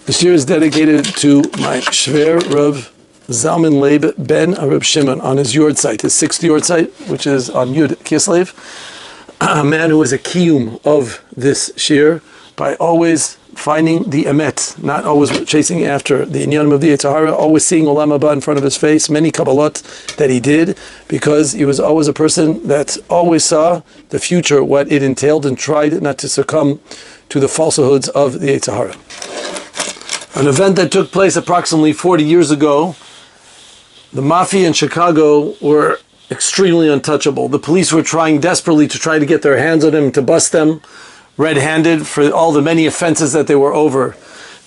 The shir is dedicated to my Shver Rav Zalman Leib ben Reb Shimon on his yard site, his 6th yard site, which is on Yud Kislev. A man who was a kiyum of this shir by always finding the emet, not always chasing after the inyanim of the yetzer hara, always seeing olam haba in front of his face, many kabbalot that he did, because he was always a person that always saw the future, what it entailed, and tried not to succumb to the falsehoods of the yetzer hara. An event that took place approximately 40 years ago, the mafia in Chicago were extremely untouchable. The police were trying desperately to try to get their hands on them, to bust them red-handed for all the many offenses that they were over.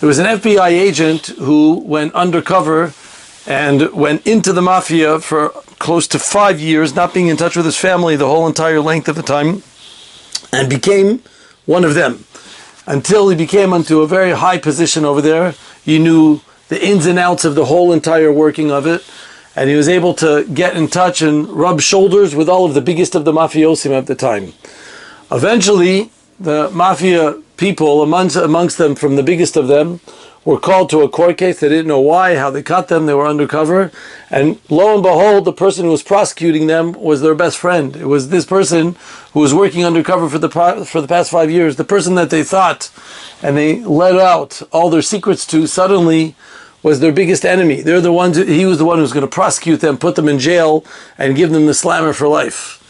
There was an FBI agent who went undercover and went into the mafia for close to 5 years, not being in touch with his family the whole entire length of the time, and became one of them. Until he became onto a very high position over there. He knew the ins and outs of the whole entire working of it, and he was able to get in touch and rub shoulders with all of the biggest of the mafiosim at the time. Eventually, the mafia people, amongst them, from the biggest of them, were called to a court case. They didn't know why, how they caught them. They were undercover. And lo and behold, the person who was prosecuting them was their best friend. It was this person who was working undercover for the past 5 years. The person that they thought and they let out all their secrets to suddenly was their biggest enemy. They're the ones. He was the one who was going to prosecute them, put them in jail, and give them the slammer for life.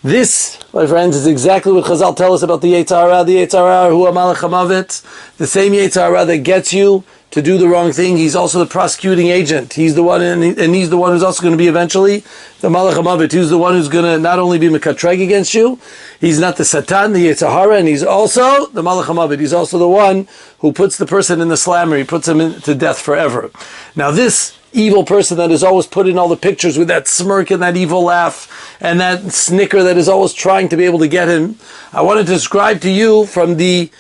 This, my friends, is exactly what Chazal tell us about the yetzer hara. The yetzer hara, hu hamalech hamavet, the same yetzer hara that gets you to do the wrong thing. He's also the prosecuting agent. He's the one, and he's the one who's also going to be eventually the malach hamavet. He's the one who's going to not only be mekatreg against you, he's not the satan, the yetzer hara, and he's also the malach hamavet. He's also the one who puts the person in the slammer. He puts him to death forever. Now this evil person that is always put in all the pictures with that smirk and that evil laugh and that snicker that is always trying to be able to get him, I want to describe to you from the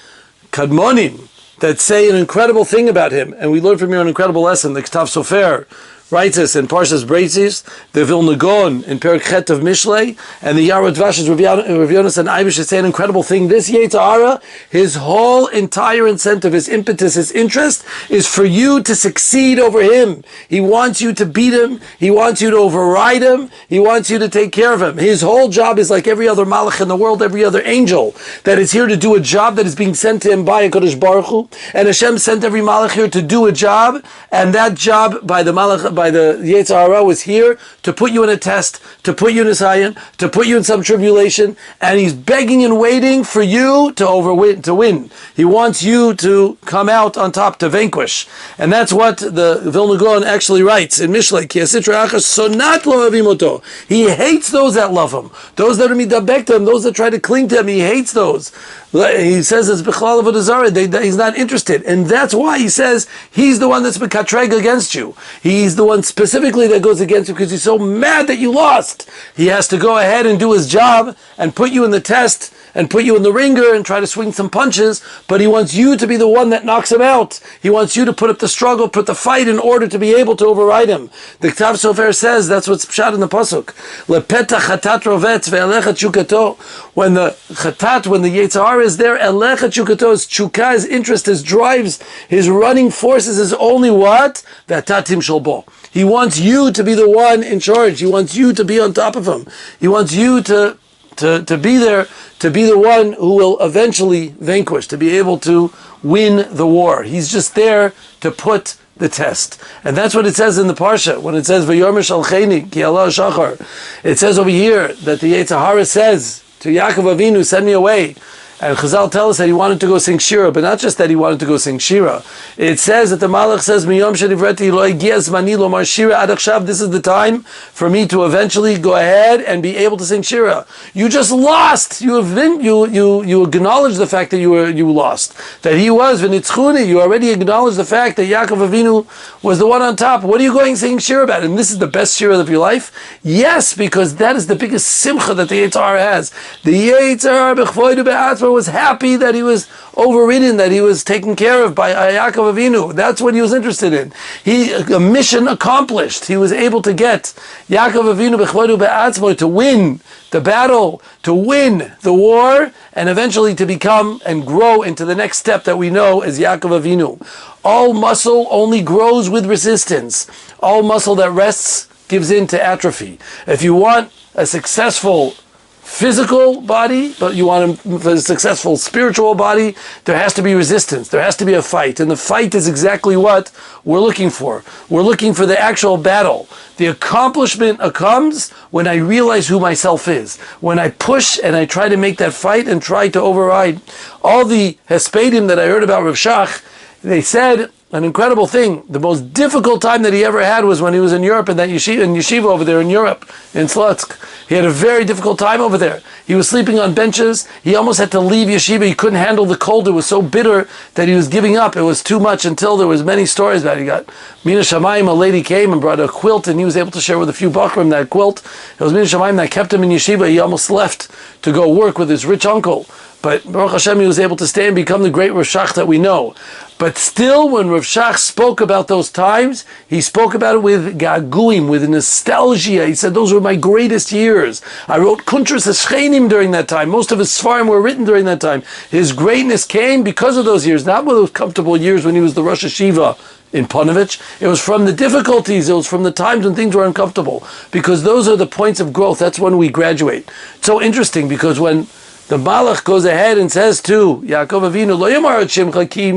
kadmonim that say an incredible thing about him, and we learn from here an incredible lesson. The Ktav Sofer writes us in Parshas Breitzis, the Vilna Gaon in Perek Chet of Mishlei, and the Yarod Vash's Rav Yonas and Eivish say an incredible thing. This yetzer hara, his whole entire incentive, his impetus, his interest is for you to succeed over him. He wants you to beat him. He wants you to override him. He wants you to take care of him. His whole job is like every other malach in the world, every other angel that is here to do a job that is being sent to him by HaKadosh Baruch Hu. And Hashem sent every malach here to do a job, and that job by the malach, by the yetzer hara, was here to put you in a test, to put you in a sayan, to put you in some tribulation, and he's begging and waiting for you to win. He wants you to come out on top, to vanquish. And that's what the Vilna Gaon actually writes in Mishlei, Ki asitra achas sonat lo avim oto. He hates those that love him. Those that are midabek to him, those that try to cling to him, he hates those. He says it's bichlal avodah zarah, he's not interested. And that's why he says he's the one that's mekatreg against you. He's the one specifically that goes against you because he's so mad that you lost. He has to go ahead and do his job and put you in the test and put you in the ringer and try to swing some punches, but he wants you to be the one that knocks him out. He wants you to put up the struggle, put the fight in order to be able to override him. The Ktav Sofer says, that's what's pshat in the pasuk. Lepeta chatat rovetz ve'elecha chukato. When the chatat, when the yetzer hara is there, elecha chukato, his chukah, his interest, his drives, his running forces is only what? Ve'atatim shalbo. He wants you to be the one in charge. He wants you to be on top of him. He wants you to be there, to be the one who will eventually vanquish, to be able to win the war. He's just there to put the test. And that's what it says in the Parsha, when it says, V'yomer shalcheni ki Allah shachar. It says over here that the yetzer hara says to Yaakov Avinu, send me away. And Chazal tell us that he wanted to go sing Shira, but not just that he wanted to go sing Shira. It says that the Malach says, "Miyom shenivreti lo hagiya zmani lomar Shira ad achshav." This is the time for me to eventually go ahead and be able to sing Shira. You just lost. You acknowledge the fact that you lost. That he was v'nitzchuni. You already acknowledge the fact that Yaakov Avinu was the one on top. What are you going singing Shira about? And this is the best Shira of your life? Yes, because that is the biggest simcha that the yetzer hara has. The yetzer hara b'chvoidu be'atzma Yaakov was happy that he was overridden, that he was taken care of by Yaakov Avinu. That's what he was interested in. A mission accomplished. He was able to get Yaakov Avinu b'chvodu be'atzmo to win the battle, to win the war, and eventually to become and grow into the next step that we know as Yaakov Avinu. All muscle only grows with resistance. All muscle that rests gives in to atrophy. If you want a successful physical body, but you want a successful spiritual body, there has to be resistance. There has to be a fight. And the fight is exactly what we're looking for. We're looking for the actual battle. The accomplishment comes when I realize who myself is. When I push and I try to make that fight and try to override. All the Hespedim that I heard about Rav Shach, they said an incredible thing. The most difficult time that he ever had was when he was in Europe, in that yeshiva over there in Europe, in Slutsk. He had a very difficult time over there. He was sleeping on benches. He almost had to leave yeshiva. He couldn't handle the cold. It was so bitter that he was giving up. It was too much until there was many stories about it. He got Mina Shamayim, a lady came and brought a quilt, and he was able to share with a few Bachrim that quilt. It was Mina Shamayim that kept him in yeshiva. He almost left to go work with his rich uncle. But Baruch Hashem, he was able to stay and become the great Rav Shach that we know. But still, when Rav Shach spoke about those times, he spoke about it with gaguim, with nostalgia. He said, those were my greatest years. I wrote Kuntras Eschenim during that time. Most of his Sfarim were written during that time. His greatness came because of those years, not with those comfortable years when he was the Rosh Hashiva in Ponevezh. It was from the difficulties, it was from the times when things were uncomfortable. Because those are the points of growth. That's when we graduate. It's so interesting because when the Malach goes ahead and says to Yaakov Avinu, Lo yomar et shemcha ki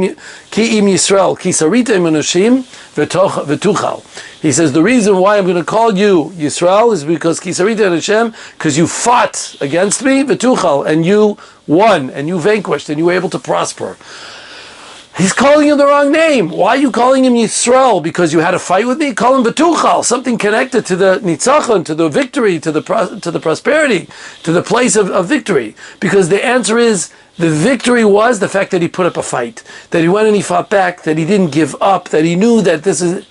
im Yisrael, ki sarita im anushim v'tuchal. He says, the reason why I'm going to call you Yisrael is because ki sarita im Hashem, because you fought against me, v'tuchal, and you won, and you vanquished, and you were able to prosper. He's calling him the wrong name. Why are you calling him Yisrael? Because you had a fight with me? Call him Betuchal, something connected to the Nitzachon, to the victory, to the prosperity, to the place of victory. Because the answer is, the victory was the fact that he put up a fight, that he went and he fought back, that he didn't give up, that he knew that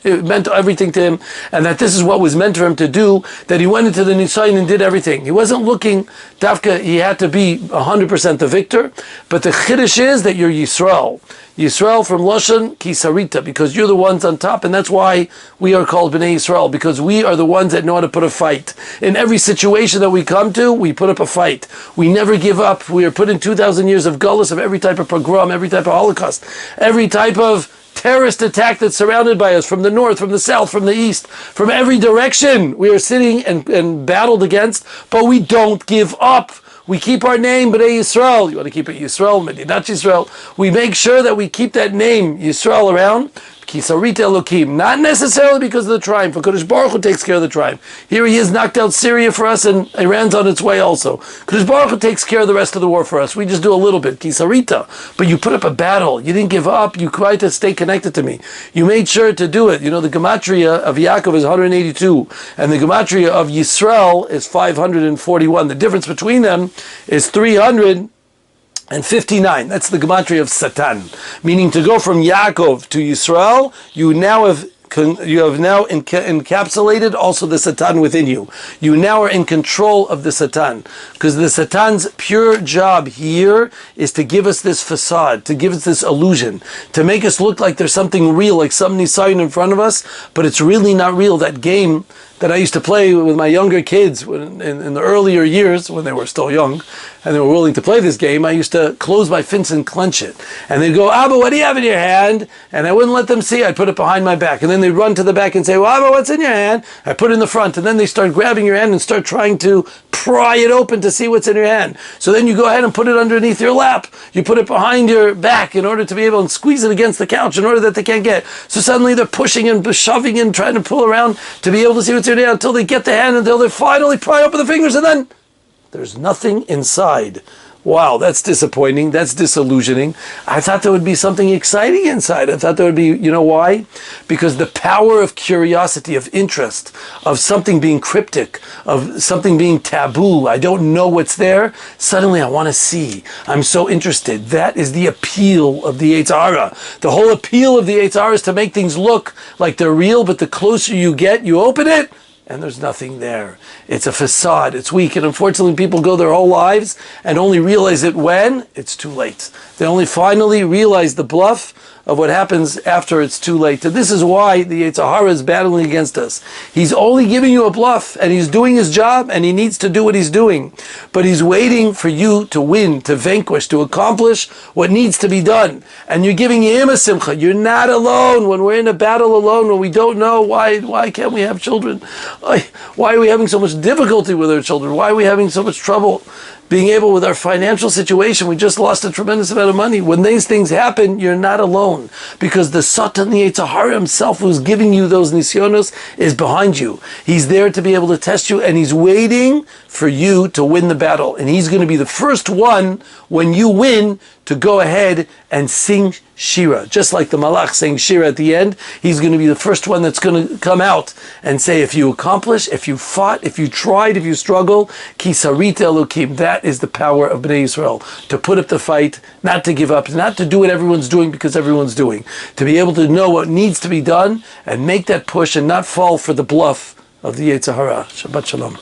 it meant everything to him, and that this is what was meant for him to do, that he went into the Nisayin and did everything. He wasn't looking, Dafka, he had to be 100% the victor, but the Chiddush is that you're Yisrael. Yisrael from Lashon Kisarita, because you're the ones on top, and that's why we are called Bnei Yisrael, because we are the ones that know how to put a fight. In every situation that we come to, we put up a fight. We never give up. We are put in 2,000 years of gullus, of every type of pogrom, every type of Holocaust, every type of terrorist attack that's surrounded by us, from the north, from the south, from the east, from every direction we are sitting and battled against, but we don't give up. We keep our name, B'nai Yisrael. You want to keep it Yisrael, Medinat Yisrael. We make sure that we keep that name, Yisrael, around. Kisarita Elokim. Not necessarily because of the triumph. Kadosh Baruch Hu takes care of the triumph. Here he has knocked out Syria for us, and Iran's on its way also. Kadosh Baruch Hu takes care of the rest of the war for us. We just do a little bit. Kisarita. But you put up a battle. You didn't give up. You tried to stay connected to me. You made sure to do it. You know, the gematria of Yaakov is 182, and the gematria of Yisrael is 541. The difference between them is 359. That's the gematria of Satan. Meaning, to go from Yaakov to Yisrael, you have now encapsulated also the Satan within you. You now are in control of the Satan. Because the Satan's pure job here is to give us this facade, to give us this illusion, to make us look like there's something real, like some nisayon in front of us, but it's really not real. That game that I used to play with my younger kids in the earlier years, when they were still young, and they were willing to play this game, I used to close my fists and clench it. And they'd go, Abba, what do you have in your hand? And I wouldn't let them see. I'd put it behind my back. And then they'd run to the back and say, well, Abba, what's in your hand? I put it in the front. And then they start grabbing your hand and start trying to pry it open to see what's in your hand. So then you go ahead and put it underneath your lap. You put it behind your back in order to be able to squeeze it against the couch in order that they can't get. So suddenly they're pushing and shoving and trying to pull around to be able to see what's in your hand until they get the hand, until they finally pry open the fingers, and then there's nothing inside. Wow, that's disappointing. That's disillusioning. I thought there would be something exciting inside. I thought there would be, you know why? Because the power of curiosity, of interest, of something being cryptic, of something being taboo, I don't know what's there, suddenly I want to see. I'm so interested. That is the appeal of the Hara. The whole appeal of the Hara is to make things look like they're real, but the closer you get, you open it, and there's nothing there. It's a facade, it's weak, and unfortunately people go their whole lives and only realize it when it's too late. They only finally realize the bluff of what happens after it's too late. And this is why the yetzer hara is battling against us. He's only giving you a bluff, and he's doing his job, and he needs to do what he's doing. But he's waiting for you to win, to vanquish, to accomplish what needs to be done. And you're giving him a simcha. You're not alone when we're in a battle alone, when we don't know why can't we have children? Why are we having so much difficulty with our children? Why are we having so much trouble being able with our financial situation? We just lost a tremendous amount of money. When these things happen, you're not alone, because the Satan, the yetzer hara himself, who's giving you those nisyonos, is behind you. He's there to be able to test you, and he's waiting for you to win the battle. And he's going to be the first one, when you win, to go ahead and sing Shira. Just like the Malach saying Shira at the end, he's going to be the first one that's going to come out and say, if you accomplish, if you fought, if you tried, if you struggle, Ki Sarita Elokim, that is the power of Bnei Yisrael. To put up the fight, not to give up, not to do what everyone's doing because everyone's doing. To be able to know what needs to be done and make that push and not fall for the bluff of the yetzer hara. Shabbat Shalom.